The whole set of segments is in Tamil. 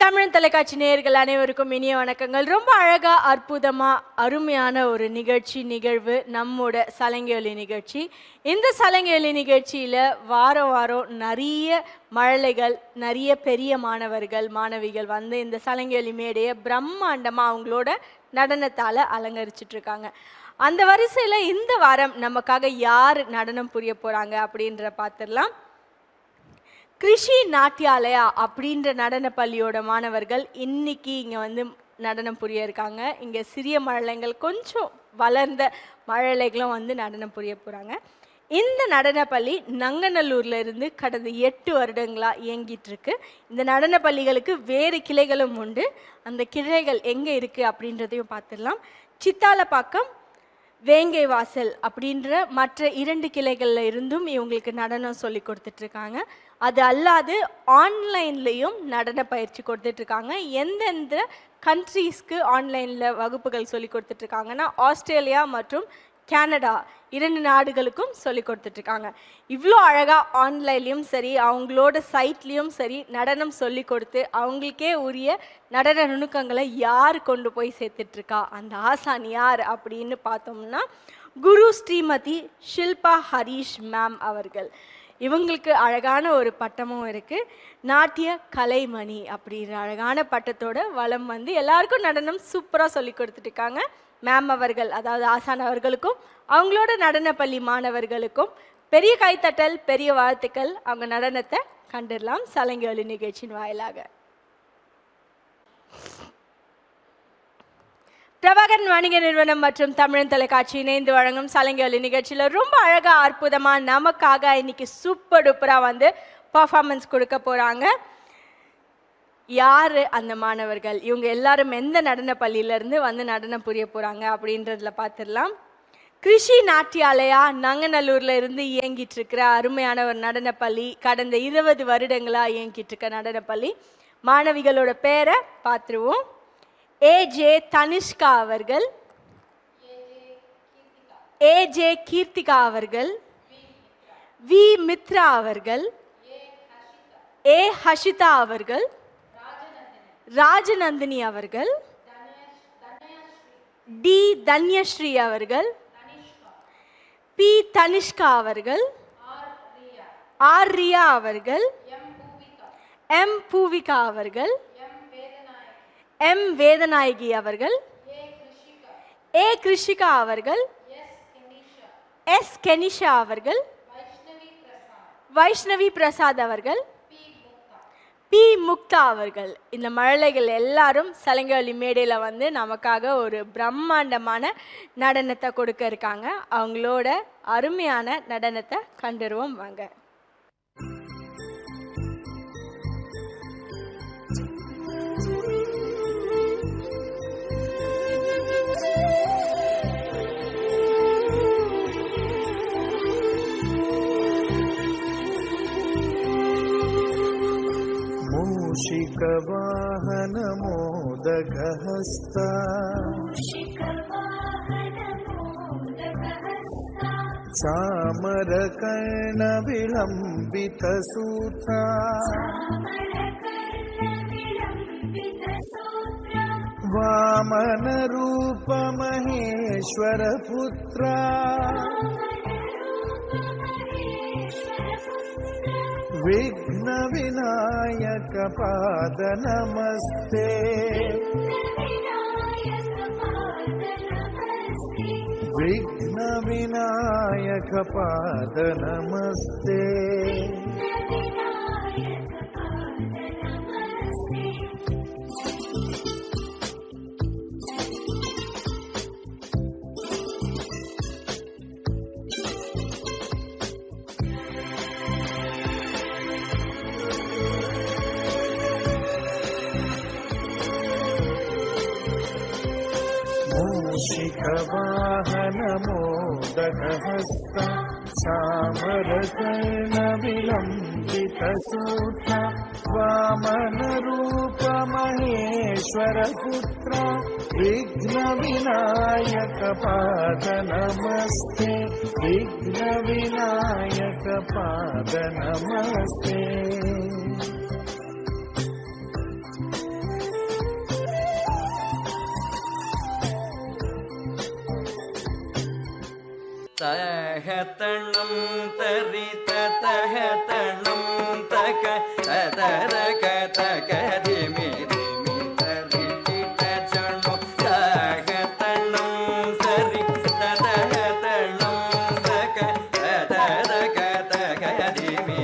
தமிழ் தொலைக்காட்சி நேயர்கள் அனைவருக்கும் இனிய வணக்கங்கள். ரொம்ப அழகா அற்புதமா அருமையான ஒரு நிகழ்வு நம்மோட சலங்கை நிகழ்ச்சி. இந்த சலங்கை நிகழ்ச்சியில வாரம் நிறைய மழலைகள், நிறைய பெரிய மாணவிகள் வந்து இந்த சலங்கை மேடையை பிரம்மாண்டமா அவங்களோட நடனத்தால அலங்கரிச்சிட்டு இருக்காங்க. அந்த வரிசையில இந்த வாரம் நமக்காக யார் நடனம் புரிய போறாங்க அப்படின்ற பார்த்துடலாம். கிருஷி நாட்டியாலயா அப்படின்ற நடன பள்ளியோட மாணவர்கள் இன்னைக்கு இங்கே வந்து நடனம் புரிய இருக்காங்க. இங்கே சிறிய மழலைகள், கொஞ்சம் வளர்ந்த மழலைகளும் வந்து நடனம் புரிய போகிறாங்க. இந்த நடன பள்ளி நங்கநல்லூர்ல இருந்து கடந்த 8 வருடங்களாக இயங்கிட்டு இருக்கு. இந்த நடன பள்ளிகளுக்கு வேறு கிளைகளும் உண்டு. அந்த கிளைகள் எங்கே இருக்குது அப்படின்றதையும் பார்த்துடலாம். சித்தாலப்பாக்கம், வேங்கை வாசல் அப்படின்ற மற்ற 2 கிளைகளில் இருந்தும் இவங்களுக்கு நடனம் சொல்லி கொடுத்துட்ருக்காங்க. அது அல்லாது ஆன்லைன்லேயும் நடன பயிற்சி கொடுத்துட்ருக்காங்க. எந்தெந்த கண்ட்ரீஸ்க்கு ஆன்லைனில் வகுப்புகள் சொல்லி கொடுத்துட்ருக்காங்கன்னா ஆஸ்திரேலியா மற்றும் கனடா 2 நாடுகளுக்கும் சொல்லி கொடுத்துட்ருக்காங்க. இவ்வளோ அழகாக ஆன்லைன்லேயும் சரி, அவங்களோட சைட்லேயும் சரி நடனம் சொல்லி கொடுத்து அவங்களுக்கே உரிய நடன நுணுக்கங்களை யார் கொண்டு போய் சேர்த்துட்ருக்கா, அந்த ஆசான் யார் அப்படின்னு பார்த்தோம்னா குரு ஸ்ரீமதி ஷில்பா ஹரீஷ் மேம் அவர்கள். இவங்களுக்கு அழகான ஒரு பட்டமும் இருக்குது. நாட்டிய கலைமணி அப்படின்ற அழகான பட்டத்தோட வளம் வந்து எல்லாருக்கும் நடனம் சூப்பராக சொல்லி கொடுத்துட்ருக்காங்க. மேம் அவர்கள், அதாவது ஆசான் அவர்களுக்கும் அவங்களோட நடன பள்ளி மாணவர்களுக்கும் பெரிய கைத்தட்டல், பெரிய வாழ்த்துக்கள். அவங்க நடனத்தை கண்டுடலாம் சலங்கை நிகழ்ச்சியின் வாயிலாக. பிரபாகரன் வணிக நிறுவனம் மற்றும் தமிழ் தொலைக்காட்சி இணைந்து வழங்கும் சலங்கை நிகழ்ச்சியில் ரொம்ப அழகாக அற்புதமாக நமக்காக இன்னைக்கு சூப்பர் டூப்பராக வந்து பர்ஃபார்மன்ஸ் கொடுக்க போகிறாங்க. யார் அந்த மாணவர்கள், இவங்க எல்லாரும் எந்த நடன பள்ளியிலேருந்து வந்து நடனம் புரிய போகிறாங்க அப்படின்றதுல பார்த்துடலாம். கிருஷி நாட்டியாலயா நங்கநல்லூரில் இருந்து இயங்கிட்டு இருக்கிற அருமையான ஒரு நடனப்பள்ளி. கடந்த 20 வருடங்களாக இயங்கிட்டு இருக்க நடனப்பள்ளி. மாணவிகளோட பேரை பார்த்துருவோம். ஏஜே தனிஷ்கா அவர்கள், ஏஜே கீர்த்திகா அவர்கள், வி மித்ரா அவர்கள், ஏ ஹஷிதா அவர்கள், ராஜநந்தினி அவர்கள், டி தன்யஸ்ரீ அவர்கள், பி தனிஷ்கா அவர்கள், ஆர் ரியா அவர்கள், எம் பூவிகா அவர்கள், எம் வேதநாயகி அவர்கள், ஏ கிருஷிகா அவர்கள், எஸ் கெனிஷா அவர்கள், வைஷ்ணவி பிரசாத் அவர்கள், பி முக்தா அவர்கள். இந்த மழலைகள் எல்லாரும் சலங்கை மேடையில் வந்து நமக்காக ஒரு பிரம்மாண்டமான நடனத்தை கொடுக்க இருக்காங்க. அவங்களோட அருமையான நடனத்தை கண்டுருவோம் வாங்க. मूषिकवाहन मोदकहस्ता चामरकर्ण विलम्बितसूत्रा वामनरूप महेश्वरपुत्रा विघ्न विनायक पाद नमस्ते विघ्न विनायक पाद नमस्ते मूषिकवाहन मोदकहस्ता चामरकर्ण विलम्बितसूत्रा वामनरूप महेश्वरपुत्रा विघ्न विनायक पाद नमस्ते विघ्न विनायक पाद नमस्ते தகதணம் தரித தகதணம் தக ததரக தகதிமி திமி தரிகிட ஜனோ தகதணம் சரி ததகதணம் தக ததரக தகதிமி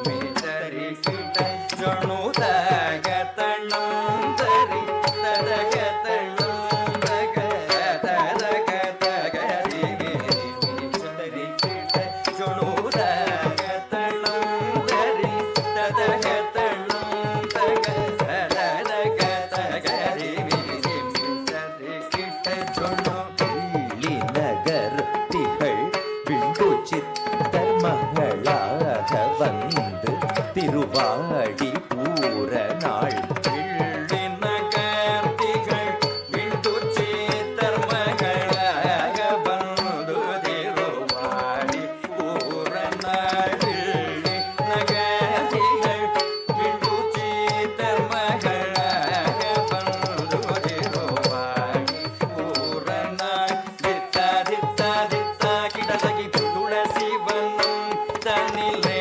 திமி தரிகிட ஜனோ தகதணம் சரி ததகதணம் தக ததரக தகதிமி திருவாடி பூர நாள் வெள்ளி நகர் திகழ் விண்டு சித்தர் மகளாக வந்து திருவாடி பூர நாள் வெள்ளி நகர் திகழ் விண்டு சித்தர் மகளாக வந்து திருவாடி பூர நாள் தித்தா தித்தா தித்தா கிடதகி துளசி வனம் தனிலே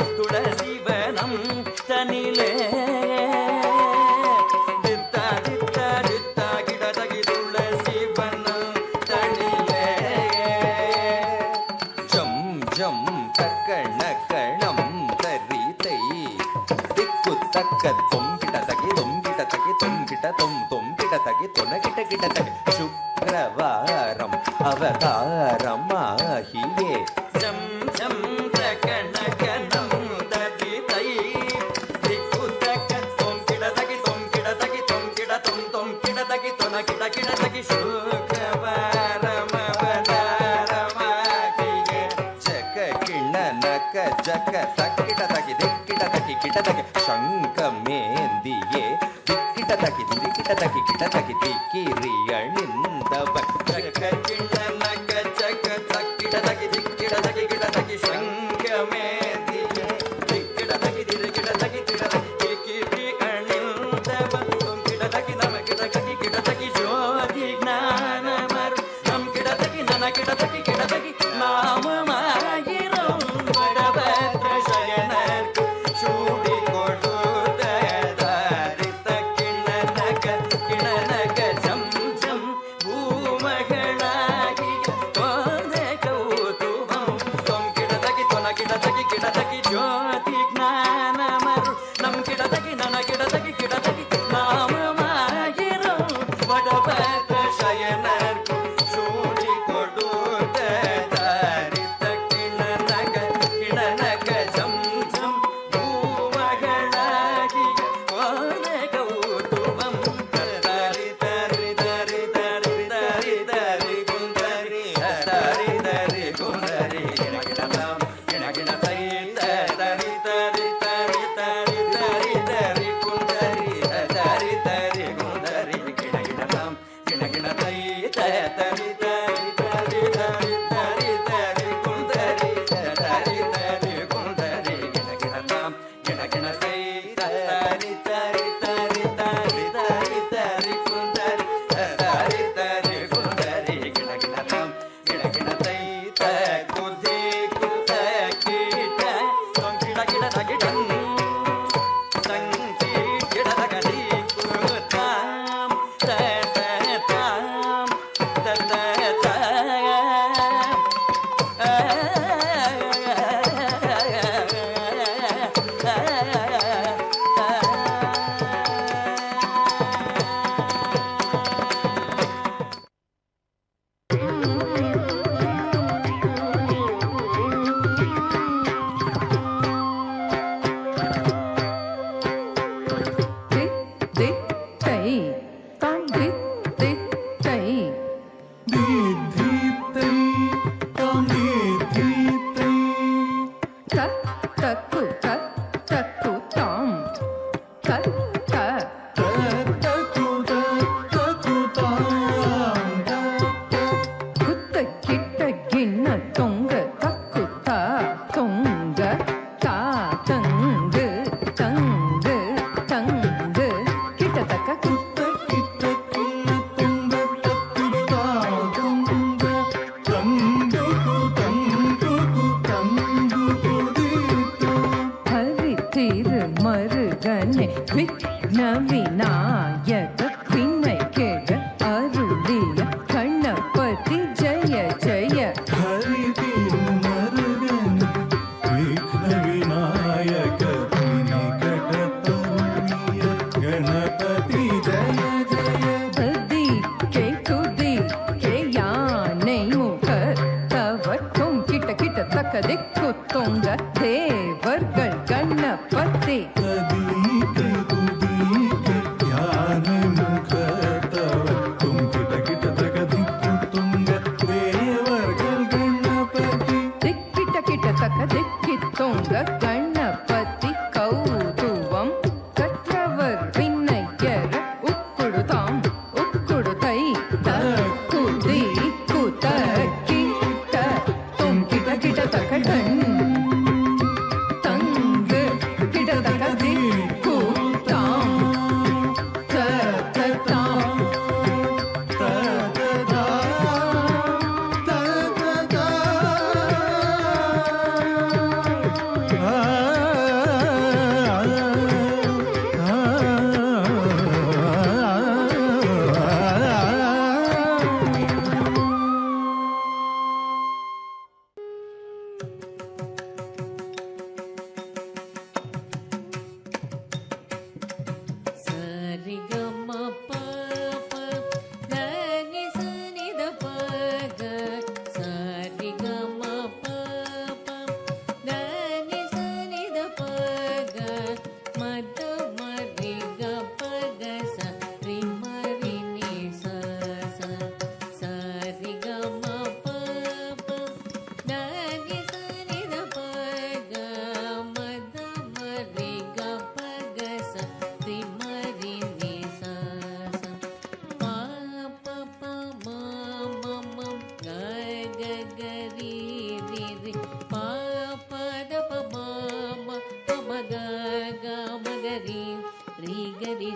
துளசிவனம் தனிலே தித்தா தித்தா தித்தா கிடதகி துளசிவனம் தனிலே ஜம் ஜம் தக்கண கணம் தரிதை திக்கு தக்க தொம்பிடதகி தொம்பிடதகி தொம்பிட தொம் தொம்பிடதகி தொனகிட கிடதகி சுக்கிரவாரம் அவதாரமாகியே ஜம் ஜம் தக்கண ஜக தக்கிட தகி திக்கிட தகி கிட தகி சங்கமேந்தியே திக்கிட தகி திக்கிட தகி கிட தகி திக்கிரி அணிந்தவ ஜக கிண்ண நக ஜக தக்கிட தகி திக்கிட தகி கிட தகி சங்கமேந்தியே திக்கிட தகி திக்கிட தகி திட தகி திக்கிரி அணிந்தவ கிட தகி நம கிட தகி கிட தகி ஜோதி ஞானமரு நம் கிட தகி நன கிட தகி நாமமாயிரம் சூடி கொடுத்த தாரித்த கிணநக கிணநக ஜம் ஜம் பூமகளாகி தோத கௌதுவம் தொம் கிடதகி தொன கிடதகி கிடதகி ஜோதி ஞானமரு நம் கிடதகி நன கிடதகி கிடதகி நாமமாயிரம் வடபத்ர சயனர்க்கு சூடி கொடுத்த தாரித்த கிணநக கிணநக ஜம் ஜம் பூமகளாகி தோத கௌதுவம் தரி தரி தரி தரி தரி தரி குந்தரி தரி தரி குந்தரி கிணகிணதாம் கிணகிண தை தரி தரி தரி தரி தரி தரி குந்தரி தரி தரி குந்தரி கிணகிணதாம் கிணகிண தை தரி தரி தரி தரி தரி தரி குந்தரி தரி தரி குந்தரி கிணகிணதாம் கிணகிண தை தரி தரி தரி தரி தரி தரி குந்தரி தரி தரி குந்தரி கிணகிணதாம் கிணகிண தை குதி குத கீட தொங்கிட கிட தகிடன் சங்கி கிடதகடி குதாம் தததாம் விக்ன விநாயக வினை கேட அருளிய கணபதி ஜெய ஜெய. ஹரி திருமருகன் விக்ன விநாயக வினிகடபரிய கணபதி ஜய ஜய. துதிக்கை துதிக்கை யானை முக தவற்றும் கிட்ட கிட்ட தக்க திக்கு தொங்க தேவர்கள் கணபதி. ததீகை துதிகை யானை முகத்தவர்க்கும் கிட்ட கிட்ட தகதிக்கு துங்க தேவர்கள் கணபதி. திக்கிட்ட கிட்ட தக்க திக்கி தொங்க கணபதி கௌதுவம் கற்றவர் வினையர உக்குடுதாம் உக்குடுதை தக்குதி குத கிட்ட தொங்கிட்ட கிட்ட தக்க கண் தங்கு கிட்ட தக்க திக்குதாம் தததாம். தததா தததா.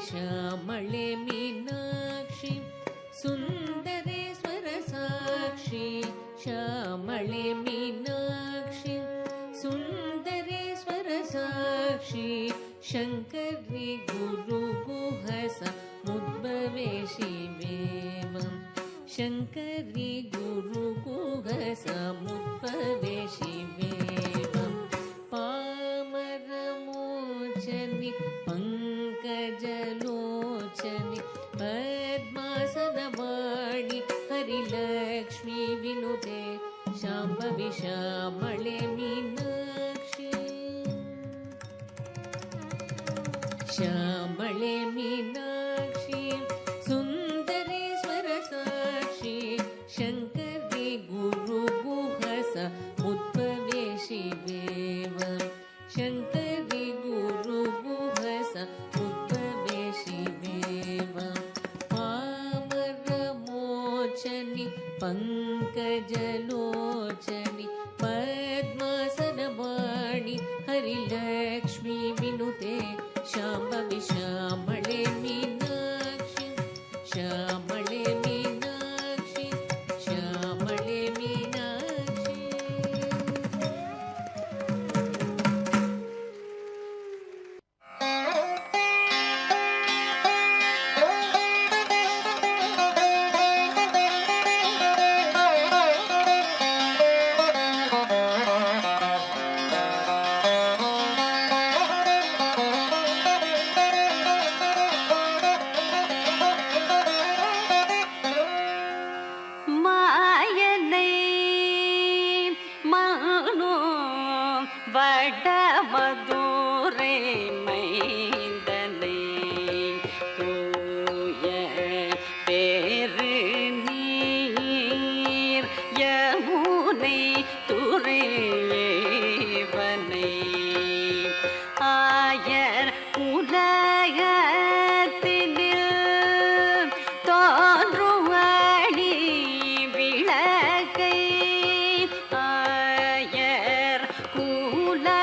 ಶ್ಯಾಮಳೆ ಮೀನಾಕ್ಷಿ ಸುಂದರೇಶ್ವರ ಸಾಕ್ಷಿ ಶ್ಯಾಮಳೆ ಮೀನಾಕ್ಷಿ ಸುಂದರೇಶ್ವರ ಸಾಕ್ಷಿ ಶಂಕರಿ ಗುರು ಗುಹಸ ಮುದ್ಭವೆ ಶಿವೇವಂ ಶಂಕರಿ ಗುರು ಗುಹಸ ಮುದ್ಭವೆ ಶಿವೇವಂ ಪಾಮರಮೋಚನಿ पंकजलोचनि पद्मासनवाणि हरिलक्ष्मी विनुते शाम्भवी श्यामळे मीनाक्षी श्यामळे मीनाक्षी सुन्दरेश्वर साक्षी शङ्करी गुरु गुहस मुद्भवे शिवेवं शङ्करी गुरु गुहस मुद्भवे शिवेवं पामरमोचनि पंकजलोचनि पद्मासनवाणि हरिलक्ष्मी विनुते शाम्भवी श्यामळे मीनाक्षी श्यामळे मीनाक्षी श्यामळे मीनाक्षी மாயனை மானோ வடமதுரை மைந்தனை தூய பேரு நீர் யமுனை துறைவனை ஆயர் உலகத்தினில் தோன்றுவடி விளக்கை ஆயர் குலத்தினில்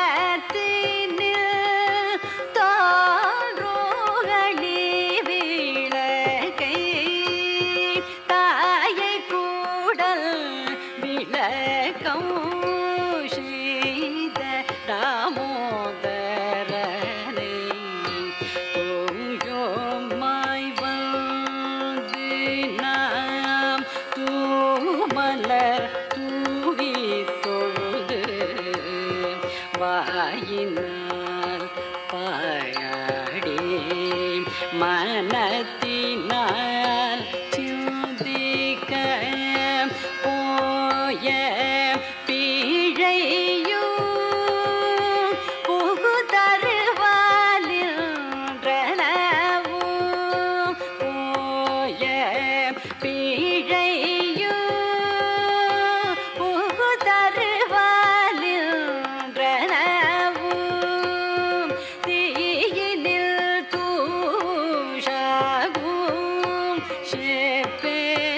மனத்தினால் பாடி மனத்தினால் சிந்திக்க போய பிழையும் புகுதருவாலின்றனவும் போய பிழையும் புகுதருவாலின்றனவும் தீயினில் தூஷாகும் செப்பேலோரெம்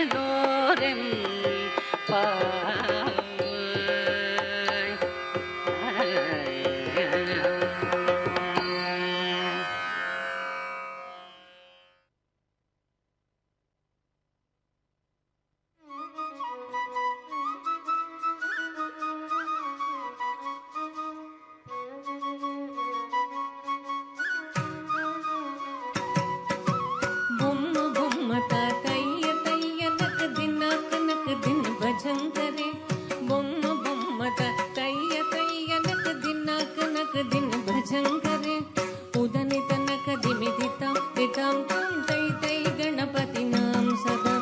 బొమ్మ బొమ్మ తాతయ్య తయ్య నక దినక నక దిన భజంకరే బొమ్మ బొమ్మ తాతయ్య తయ్య నక దినక నక దిన భజంకరే ఉదని తనక దిమిదితం తితం తం తై తై గణపతి నాం సదా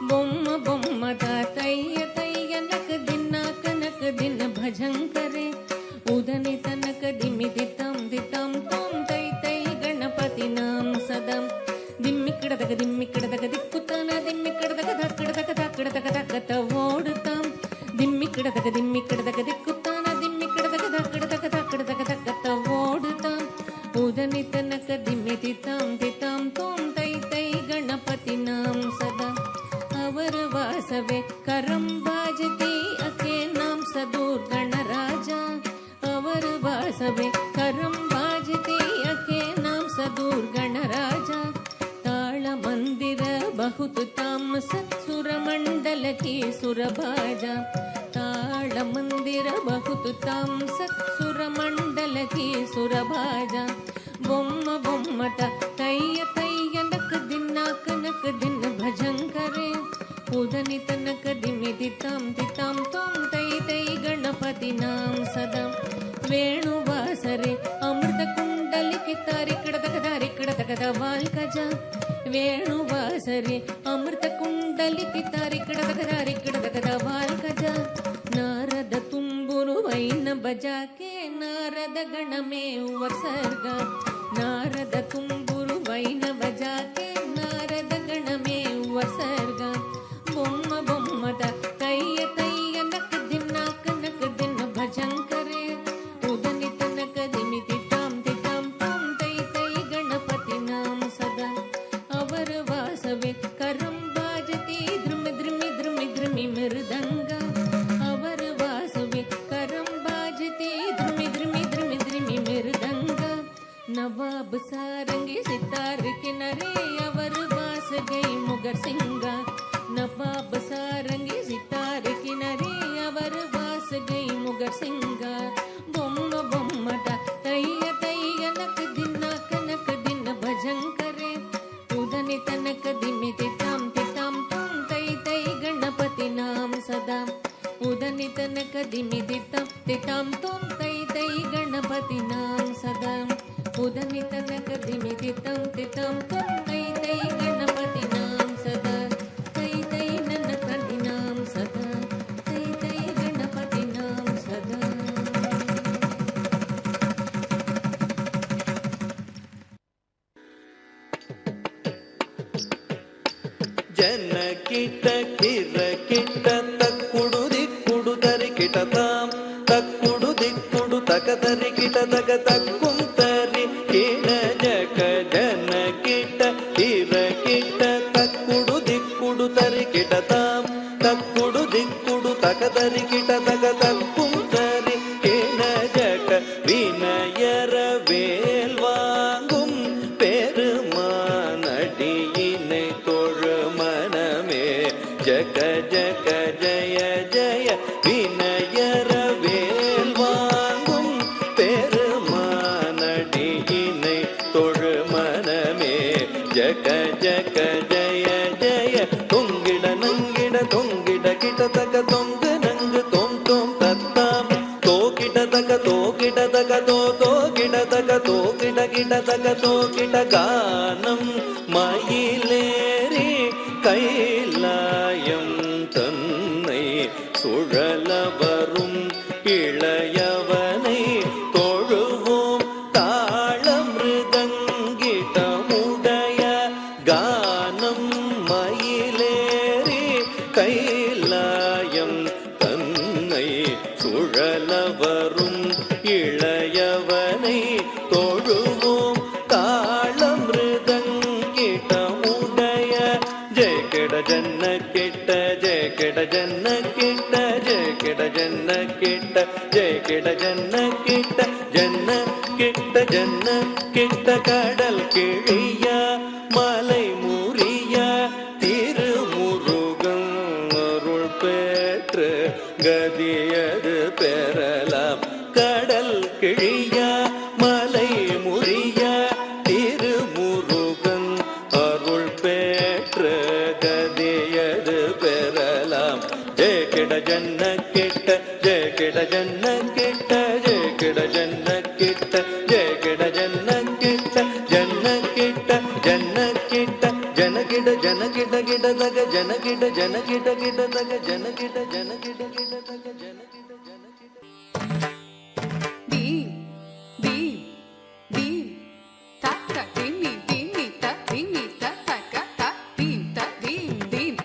బొమ్మ బొమ్మ తాతయ్య తయ్య నక దినక నక దిన భజంకరే ఉదని తనక దిమిదితం తితం తం తై తై గణపతి నాం సదా ದಿಮ್ಮಿಕ್ಕಡದಗ ದಿಕ್ಕುತ್ತಾನ ದಿಮ್ಮಿಕ್ಕಡದಗ ದಕ್ಕಡದಗ ದಕ್ಕಡದಗ ದಕ್ಕತ ಓಡುತ್ತಾಂ ದಿಮ್ಮಿಕ್ಕಡದಗ ದಿಕ್ಕುತ್ತಾನ ದಿಮ್ಮಿಕ್ಕಡದಗ ದಕ್ಕಡದಗ ದಕ್ಕಡದಗ ದಕ್ಕತ ಓಡುತ್ತಾಂ ಉದನಿ ತನಕ ದಿಮ್ಮಿತಿ ತಾಂ ತಿತಾಂ ತೋಂ ತೈ ತೈ ಗಣಪತಿ ನಾಂ ಸದಾ ಅವರ ವಾಸವೇ ಕರಂಬಾಜತಿ ಅಕೆ ನಾಂ ಸದೂರ್ ಗಣರಾಜ ಅವರ ವಾಸವೇ ಕರಂಬಾಜತಿ ಅಕೆ ನಾಂ ಸದೂರ್ ಗಣರಾಜ मंदिर बहुत ताम सत्सुर मंडल की सुरभाजा ताल मंदिर बहुत ताम सत्सुर मंडल की सुरभाजा बोम्म बोम्मट तैय तैय नक नक दिन भजन करे उदनि तनक दिमिति ताम तिताम तोम तै तै गणपति नाम सदा वेणुवासरे अमृत कुंडलिकी तारिकड़दकदा वाल्कजा ವೇಣುವಾಸರೆ ಅಮೃತ ಕುಂಡಲಿತಿ ತಾರಿಕಡದಕದ ವಾಲ್ಕಜ ನಾರದ ತುಂಬುರು ವೈನ ಬಜಾಕೆ ನಾರದ ಗಣಮೇ ವರ್ಸರ್ಗ ನಾರದ ತುಂಬುರು ವೈನ ಬಜಾಕೆ ನಾರದ ಗಣಮೇ ವರ್ಸರ್ಗ ಬೊಮ್ಮ ಬೊಮ್ಮದ ತೈಯ ತೈಯ ನಕ ದಿನ ಭಜಂಕರೆ ಉದನಿ ತನಕ ದಿಮಿತಿ ತಾಂ ತಿತಾಂ ತಾಂ ತೈ ತೈ ಗಣಪತಿ ನಾಮ ಸದಾ ಅವರ ವಾಸವೇ ಕರಂಬಾಜತಿ ಧ್ರುಮಿ ಧ್ರುಮಿ ಧ್ರುಮಿ ಧ್ರುಮಿ ಮೃದಂಗ ಅವರ ವಾಸವೇ ಕರಂಬಾಜತಿ ಧ್ರುಮಿ ಧ್ರುಮಿ ಧ್ರುಮಿ ಧ್ರುಮಿ ಮೃದಂಗ ನವಾಬ್ ಸಾರಂಗಿ ಸಿತಾರ್ ಕಿನರೆ ಅವರ ವಾಸ ಗೈ ಮುಗರ್ ಸಿಂಗ ನವಾಬ್ ಸಾರಂಗಿ ಸಿತಾರ್ ಕಿನರೆ ಅವರ ವಾಸ ಗೈ ಮುಗರ್ ಸಿಂಗ ಬೊಮ್ಮ ಬೊಮ್ಮಟ ತೈಯ ತೈಯ ನಕ ದಿನ ಭಜಂಕರೆ ಉದನಿ ತನಕ ದಿಮಿತಿ ತಾಂ ತಿತಾಂ ತೋಂ ತೈ ತೈ ಗಣಪತಿ ನಾಮ ಸದಾ ಉದನಿ ತನಕ ದಿಮಿತಿ ತಾಂ ತಿತಾಂ ತೋಂ ತೈ ತೈ ಗಣಪತಿ ನಾಮ ಸದಾ ಉದನಿ ತನಕ ದಿಮಿತಿ ತಾಂ ತಿತಾಂ ತೋಂ ತೈ ತೈ ಗಣಪತಿ ನಾಮ ಸದಾ ತೈ ತೈ ನನ್ನ ಕದಿ ನಾಮ ಸದಾ ತೈ ತೈ ಗಣಪತಿ ನಾಮ ಸದಾ ಜನ ಕಿಟ ಕಿರ ಕಿಟ ತಕ್ಕುಡು ದಿಕ್ಕುಡು ತರಿ ಕಿಟ ತಾಂ ತಕ್ಕುಡು ದಿಕ್ಕುಡು ತಕ ತರಿ ಕಿಟ ತಕ ತಕ್ಕುಂ ತರಿ ಕಿಣ ಜಕ ಜನ ಕಿಟ ಕಿರ ಕಿಟ ತಕ್ಕುಡು ದಿಕ್ಕುಡು ತರಿ ಕಿಟ ತಾಂ ತಕ್ಕುಡು ದಿಕ್ಕುಡು ತಕ ತರಿ ಕಿಟ ತಕ ತಕ್ಕುಂ ತರಿ ಕಿಣ ಜಕ ವಿನಯರ ವೇಲ್ வாங்கும் பெருமானடியினை தொழு மனமே ஜக ஜக ஜய ஜய வினயர வேல் வாங்கும் பெருமானடியினை தொழு மனமே ஜக ஜக ஜய ஜய தொங்கிட நங்கிட தொங்கிட கிட்ட தக தொங்கு நங்கு தோம் தோம் தத்தாம் தோக்கிட தக தோ கிடதக தோ கிட கானம் மயிலேறி கைலாயம் தன்னை சுழல வரும் இளையவனை தொழுவோம் தாளமிருதங்கிடமுடைய கானம் மயிலேறி கைலாயம் தன்னை சுழல வரும் இளையவனை தொழுவோம் தாளமிருதங்கிடமுடைய ஜெயகிட ஜன்ன கிட்ட ஜெயகிட ஜன்ன கிட்ட ஜெயகிட ஜன்ன கிட்ட ஜெயகிட ஜன்ன கிட்ட ஜன்ன கிட்ட ஜன்ன கிட்ட கடல் கிழிய மலை முறிய திருமுருகன் அருள் பெற்று கதியது பெறலாம் கடல் கிழிய மலை முறிய திருமுருகன் அருள் பெற்று கதியது பெறலாம் ஜெயகிட ஜன்ன கிட்ட ஜெயகிட ஜன்ன கிட்ட ஜெயகிட ஜன்ன கிட்ட ஜெயகிட ஜன்ன கிட்ட ஜன்ன கிட்ட ஜன்ன கிட்ட ஜனகிட ஜனகிட கிடதக ஜனகிட ஜனகிட கிடதக ஜனகிட ஜனகிட கிடதக ஜனகிட ஜனகிட Dim, dim, dim, ta ta dimmi dimmi ta ta ta dim ta dim dim dim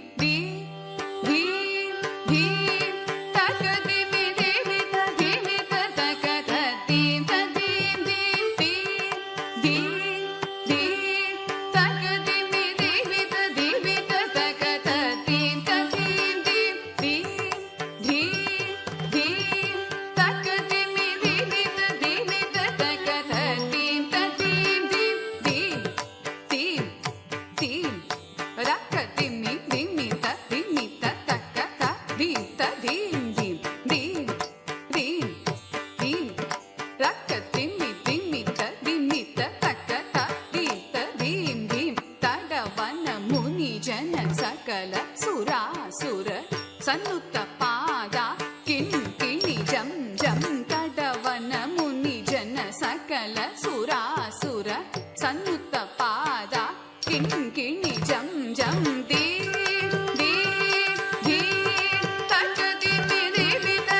dim dim ta ka dimmi dimmi ta ka ta dim ta dim dim dim dim ta ka dimmi dimmi ta ka ta dim ta dim dim dim dim ta ka dimmi dimmi ta ka ta dim ta dim dim dim dim ra ka dimmi dimmi ta ka ta dim ta dim dim dim dim ra ka dimmi dimmi ta ka ta dim ta dim dim tadavana muni jana sakala surasura sanutta pada kin kini jam jam tadavana muni jana sakala surasura sanutta pada kin kini jam jam di di di takadimi devi ta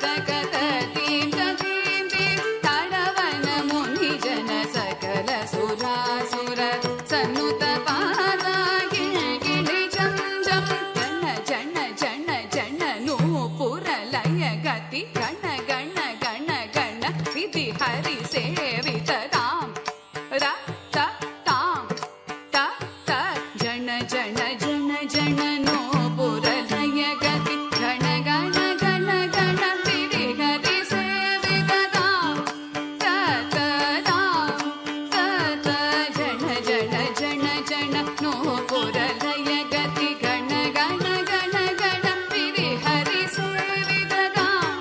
takata dim ta dim dim tadavana muni jana sakala surasura sanutta pada kin kini jam jam jana jana jana jana no puralaya gati gana gana gana gana vidhi hari sevita tam ra ta tam ta ta jana jana jana jana no puralaya gati gana gana gana gana vidhi hari sevita tam ta ta tam ta ta jana jana jana jana no puralaya gati gana gana gana gana vidhi hari sevita tam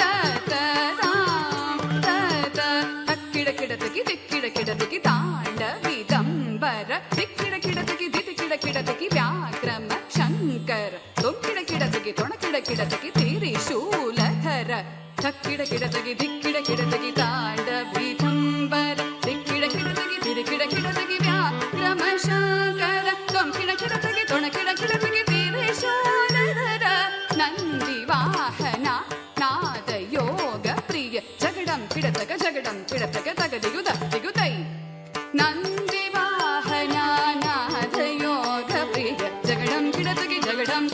ta ta tam ta ta takkida kidadaki dikkida kidadaki தாண்டவிதம்பர திக்கிட கிடதகி திதிக்கிட கிடதகி வியாக்ரம Sankara தொங்கிட கிடதகி தொணக்கிட கிடதகி திரிசூலதர தக்கிட கிடதகி திக்கிட கிடதகி தாண்டவிதம்பர திக்கிட கிடதகி திதிக்கிட கிடதகி வியாக்ரம Sankara தொங்கிட கிடதகி தொணக்கிட கிடதகி திரிசூலதர Nandi வாகன நாத யோக பிரிய ஜகடம் கிடதக தகதிகுத திகுதை நந்தி வாகனா நாத யோக பிரிய ஜகடம்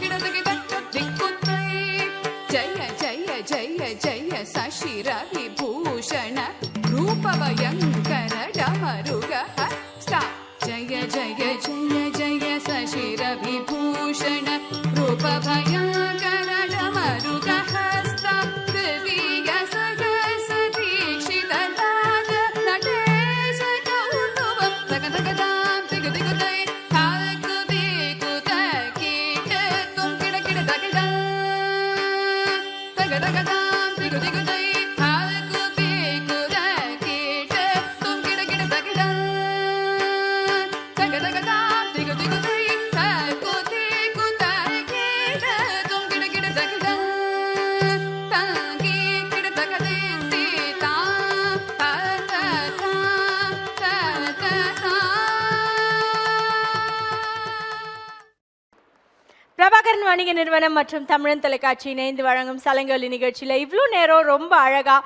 கிடதகி தக்க திக்குதை ஜய ஜய ஜய ஜய சசிர விபூஷண ரூபவயங்கர டமருக ஹஸ்தா ஜய ஜய ஜய ஜய சசிர விபூஷண ரூபவயங்கர டமருக ஹஸ்தா திவ்ய சகச தீக்ஷித நாத நடேஷ கௌதுவம் தக தக தாம் திகு திகு தை தாக்கு திகு தகிட துங்கிட கிட தகிட தக தக தாம் திகு திகு தை தாக்கு திகு தகிட துங்கிட கிட தகிட வணிக நிறுவனம் மற்றும் தமிழன் தொலைக்காட்சி இணைந்து வழங்கும் சலங்கொலி நிகழ்ச்சியில் இவ்வளோ நேரம் ரொம்ப அழகா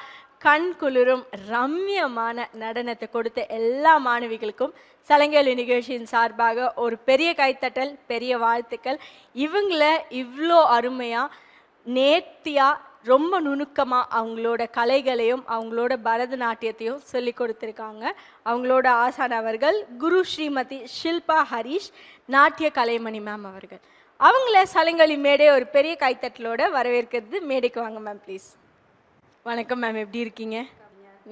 கண் குளிரும் ரம்யமான நடனத்தை கொடுத்த எல்லா மாணவிகளுக்கும் சலங்கொலி நிகழ்ச்சியின் சார்பாக ஒரு பெரிய கைத்தட்டல், பெரிய வாழ்த்துக்கள். இவங்கள இவ்வளோ அருமையாக நேர்த்தியாக ரொம்ப நுணுக்கமாக அவங்களோட கலைகளையும் அவங்களோட பரதநாட்டியத்தையும் சொல்லி கொடுத்துருக்காங்க. அவங்களோட ஆசான் அவர்கள் குரு ஸ்ரீமதி ஷில்பா ஹரிஷ், நாட்டிய கலைமணி மேம் அவர்கள். அவங்கள சலங்கொலி மேடை ஒரு பெரிய கைத்தட்டலோட வரவேற்கிறது. மேடைக்கு வாங்க மேம் ப்ளீஸ். வணக்கம் மேம், எப்படி இருக்கீங்க?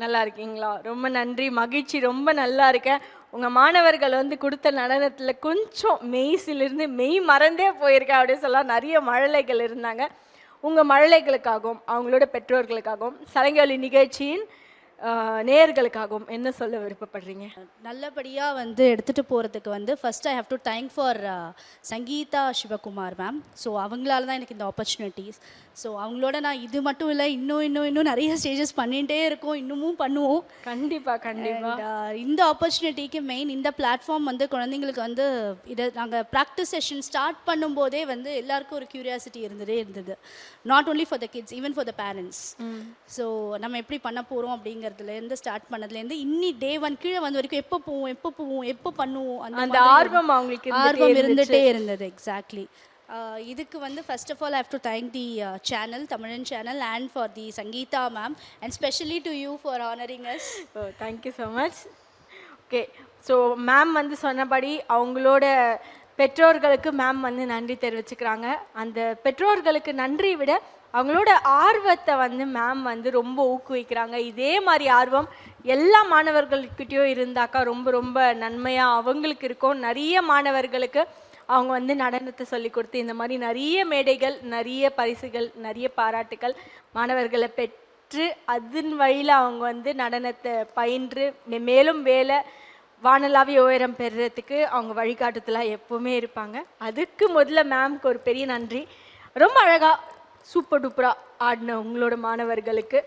நல்லா இருக்கீங்களா? ரொம்ப நன்றி, மகிழ்ச்சி, ரொம்ப நல்லா இருக்கேன். உங்கள் மாணவர்கள் வந்து கொடுத்த நடனத்தில் கொஞ்சம் மெய்சிலிருந்து மெய் மறந்தே போயிருக்கேன் அப்படின்னு சொல்லலாம். நிறைய மழலைகள் இருந்தாங்க. உங்கள் மழலைகளுக்காகவும் அவங்களோட பெற்றோர்களுக்காகவும் சலங்கொலி நிகழ்ச்சியின் நேயர்களுக்காகவும் என்ன சொல்ல விருப்பப்படுறீங்க? நல்லபடியாக வந்து எடுத்துகிட்டு போகிறதுக்கு வந்து first I have to thank for Sangeetha Sivakumar ma'am. So அவங்களால தான் எனக்கு இந்த ஆப்பர்ச்சுனிட்டிஸ். ஸோ அவங்களோட நான் இது மட்டும் இல்லை, இன்னும் நிறைய ஸ்டேஜஸ் பண்ணிகிட்டே இருக்கோம், இன்னமும் பண்ணுவோம் கண்டிப்பாக. இந்த ஆப்பர்ச்சுனிட்டிக்கு மெயின் இந்த பிளாட்ஃபார்ம் வந்து குழந்தைங்களுக்கு வந்து இதை நாங்கள் ப்ராக்டிஸ் செஷன் ஸ்டார்ட் பண்ணும்போதே வந்து எல்லாருக்கும் ஒரு க்யூரியாசிட்டி இருந்தது. Not only for the kids, even for the parents. So நம்ம எப்படி பண்ண போகிறோம் அப்படிங்கிறதுலேருந்து ஸ்டார்ட் பண்ணதுலேருந்து இன்னி டே 1 கீழே வந்து வரைக்கும் எப்போ பண்ணுவோம் அந்த ஆர்வம் அவங்களுக்கு இருந்துகிட்டே இருந்தது. எக்ஸாக்ட்லி. இதுக்கு வந்து first of all I have to thank the channel, Tamizhan channel, and for the Sangeetha ma'am, and specially to you for honouring us. Thank you so much. Okay, so ma'am வந்து சொன்னபடி அவங்களோட பெற்றோர்களுக்கு மேம் வந்து நன்றி தெரிவிச்சுக்கிறாங்க. அந்த பெற்றோர்களுக்கு நன்றி விட அவங்களோட ஆர்வத்தை வந்து மேம் வந்து ரொம்ப ஊக்குவிக்கிறாங்க. இதே மாதிரி ஆர்வம் எல்லா மாணவர்கள்கிட்டயும் இருந்தாக்கா ரொம்ப ரொம்ப நன்மையாக அவங்களுக்கு இருக்கும். நிறைய மாணவர்களுக்கு அவங்க வந்து நடனத்தை சொல்லி கொடுத்து இந்த மாதிரி நிறைய மேடைகள், நிறைய பரிசுகள், நிறைய பாராட்டுகள் மாணவர்களை பெற்று அதன் வழியில் அவங்க வந்து நடனத்தை பயின்று மேலும் வானலாவிய உயரம் பெறுறதுக்கு அவங்க வழிகாட்டுதலாக எப்போவுமே இருப்பாங்க. அதுக்கு முதல்ல மேம்க்கு ஒரு பெரிய நன்றி. ரொம்ப அழகாக சூப்பர் டூப்பராக ஆடின உங்களோட மாணவர்களுக்கு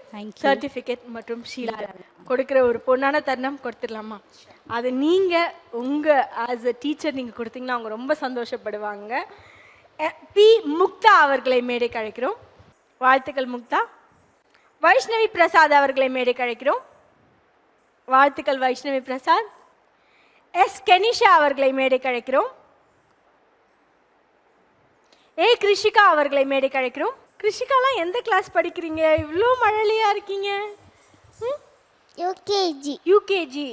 சர்டிஃபிகேட் மற்றும் ஷீல்ட் கொடுக்குற ஒரு பொன்னான தருணம் கொடுத்துடலாமா? அது நீங்கள் உங்கள் ஆஸ் அ டீச்சர் நீங்கள் கொடுத்தீங்கன்னா அவங்க ரொம்ப சந்தோஷப்படுவாங்க. பி முக்தா அவர்களை மேடைக்கு அழைக்கிறோம். வாழ்த்துக்கள் முக்தா. வைஷ்ணவி பிரசாத் அவர்களை மேடைக்கு அழைக்கிறோம். வாழ்த்துக்கள் வைஷ்ணவி பிரசாத். எஸ் கெனிஷா அவர்களை மேடைக்கு அழைக்கிறோம். ஏ கிருஷிகா அவர்களை மேடைக்கு அழைக்கிறோம். கிருஷிகாலாம் எந்த கிளாஸ் படிக்கிறீங்க? இவ்வளோ மழலையா இருக்கீங்க. யூகேஜி.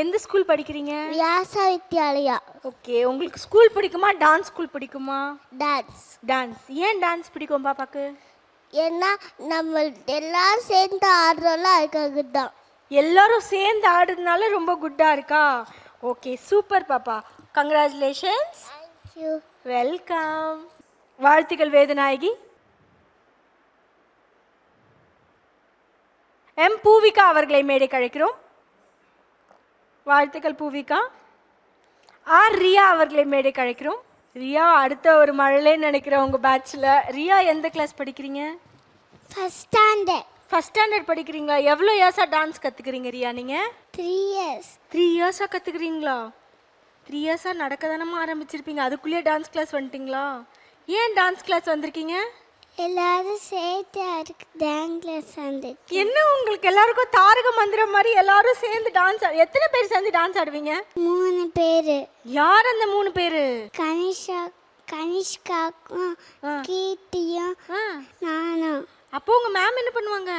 எந்த ஸ்கூல் படிக்கிறீங்க? வியாசா வித்யாலயா. ஓகே, உங்களுக்கு ஸ்கூல் பிடிக்குமா, டான்ஸ் ஸ்கூல் பிடிக்குமா? டான்ஸ். ஏன் டான்ஸ் பிடிக்கும் பாப்பாக்கு? ஏன்னா நம்ம எல்லாரும் சேர்ந்து ஆடுறோம்ல, அதுக்காக தான். எல்லாரும் சேர்ந்து ஆடுறதுனால ரொம்ப குட்டாக இருக்கா? ஓகே, சூப்பர் பாப்பா. கங்க்ராச்சுலேஷன்ஸ். தேங்க்யூ. வெல்கம். வாழ்த்துக்கள் வேதநாயகி. எம் பூவிகா அவர்களை மேடைக்கு அழைக்கிறோம். வாழ்த்துக்கள் பூவிகா. ஆர் ரியா அவர்களை மேடைக்கு அழைக்கிறோம். ரியா அடுத்த ஒரு மழலைன்னு நினைக்கிறேன் உங்கள் பேட்சில். ரியா எந்த கிளாஸ் படிக்கிறீங்க? ஃபர்ஸ்ட் ஸ்டாண்டர்ட் படிக்கிறீங்களா? எவ்வளோ இயர்ஸாக டான்ஸ் கற்றுக்குறீங்க ரியா நீங்கள்? 3 years. 3 இயர்ஸாக கற்றுக்குறீங்களா? 3 இயர்ஸாக நடக்க தானே ஆரம்பிச்சிருப்பீங்க, அதுக்குள்ளேயே டான்ஸ் கிளாஸ் வந்துட்டிங்களா? ஏன் டான்ஸ் கிளாஸ் வந்திருக்கீங்க? எல்லாரும் சேர்த்து டான்ஸ் கிளாஸ் வந்து. என்ன உங்களுக்கு எல்லாருக்கும் தாரக மந்திரம் மாதிரி எல்லாரும் சேர்ந்து டான்ஸ் எத்தனை பேர் சேர்ந்து டான்ஸ் ஆடுவீங்க? 3 பேரு. யார் அந்த 3 பேரு? கனிஷ்காக்கும் கீர்த்தியும் நானும். அப்போ உங்க மேம் என்ன பண்ணுவாங்க?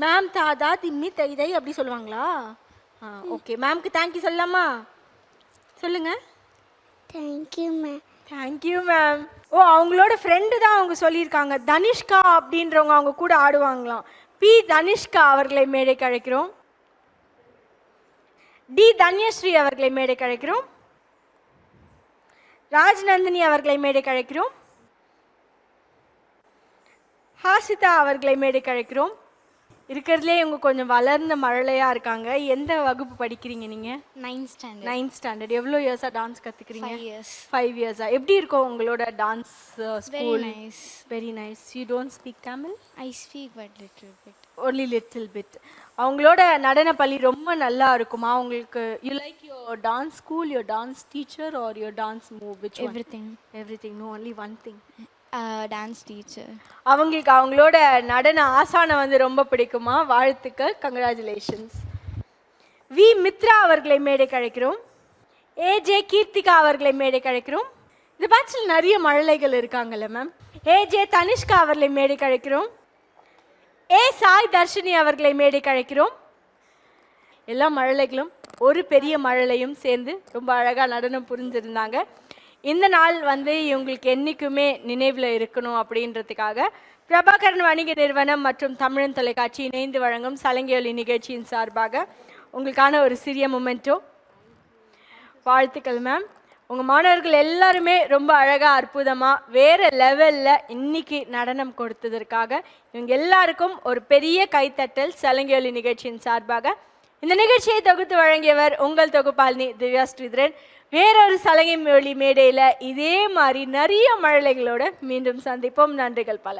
மேம் தாதா திம்மி தைதை அப்படி சொல்லுவாங்களா? ஓகே, மேம்க்கு தேங்க்யூ சொல்லலாமா? சொல்லுங்க. Thank you ma'am. Thank you ma'am. ஓ, அவங்களோட ஃப்ரெண்டு தான் அவங்க சொல்லியிருக்காங்க. தனிஷ்கா அப்படின்றவங்க அவங்க கூட ஆடுவாங்களாம். பி தனிஷ்கா அவர்களை மேடைக்கு அழைக்கிறோம். டி தன்யஸ்ரீ அவர்களை மேடைக்கு அழைக்கிறோம். ராஜ்நந்தினி அவர்களை மேடைக்கு அழைக்கிறோம். ஹாசிதா அவர்களை மேடைக்கு அழைக்கிறோம். இருக்கிறதுலே இவங்க கொஞ்சம் வளர்ந்த மழலையாக இருக்காங்க. எந்த வகுப்பு படிக்கிறீங்க நீங்கள்? 9th standard. எவ்வளோ இயர்ஸாக டான்ஸ் கற்றுக்கிறீங்க? 5 years. எப்படி இருக்கும் உங்களோட dance school? Very nice. You don't speak Tamil? I speak but little bit. only little bit. அவங்களோட நடன பள்ளி ரொம்ப நல்லா இருக்குமா உங்களுக்கு? You like your dance school, your dance teacher or your dance move? Which one? Everything. Everything. No, only one thing. Dance teacher. அவங்களுக்கு அவங்களோட நடன ஆசானை வந்து ரொம்ப பிடிக்குமா? வாழ்த்துக்கள், கங்க்ராச்சுலேஷன்ஸ். வி மித்ரா அவர்களை மேடைக்கு அழைக்கிறோம். ஏஜே கீர்த்திகா அவர்களை மேடைக்கு அழைக்கிறோம். இந்த பேட்சில் நிறைய மழலைகள் இருக்காங்கல்ல மேம். ஏஜே தனிஷ்கா அவர்களை மேடைக்கு அழைக்கிறோம். ஏ சாய் தர்ஷினி அவர்களை மேடைக்கு அழைக்கிறோம். எல்லா மழலைகளும் ஒரு பெரிய மழலையும் சேர்ந்து ரொம்ப அழகாக நடனம் புரிஞ்சிருந்தாங்க. இந்த நாள் வந்து இவங்களுக்கு என்றைக்குமே நினைவில் இருக்கணும் அப்படின்றதுக்காக பிரபாகரன் வணிக நிறுவனம் மற்றும் தமிழன் தொலைக்காட்சி இணைந்து வழங்கும் சலங்கையொலி நிகழ்ச்சியின் சார்பாக உங்களுக்கான ஒரு சிறிய மொமெண்டோ. வாழ்த்துக்கள் மேம். உங்கள் மாணவர்கள் எல்லாருமே ரொம்ப அழகாக அற்புதமாக வேறு லெவலில் இன்னைக்கு நடனம் கொடுத்ததற்காக இவங்க எல்லாருக்கும் ஒரு பெரிய கைத்தட்டல் சலங்கையொலி நிகழ்ச்சியின் சார்பாக. இந்த நிகழ்ச்சியை தொகுத்து வழங்கியவர் உங்கள் தொகுப்பாளினி திவ்யா ஸ்ரீதரன். வேறொரு சலங்கை மொழி மேடையில் இதே மாதிரி நிறைய மழலைகளோட மீண்டும் சந்திப்போம். நன்றிகள் பல.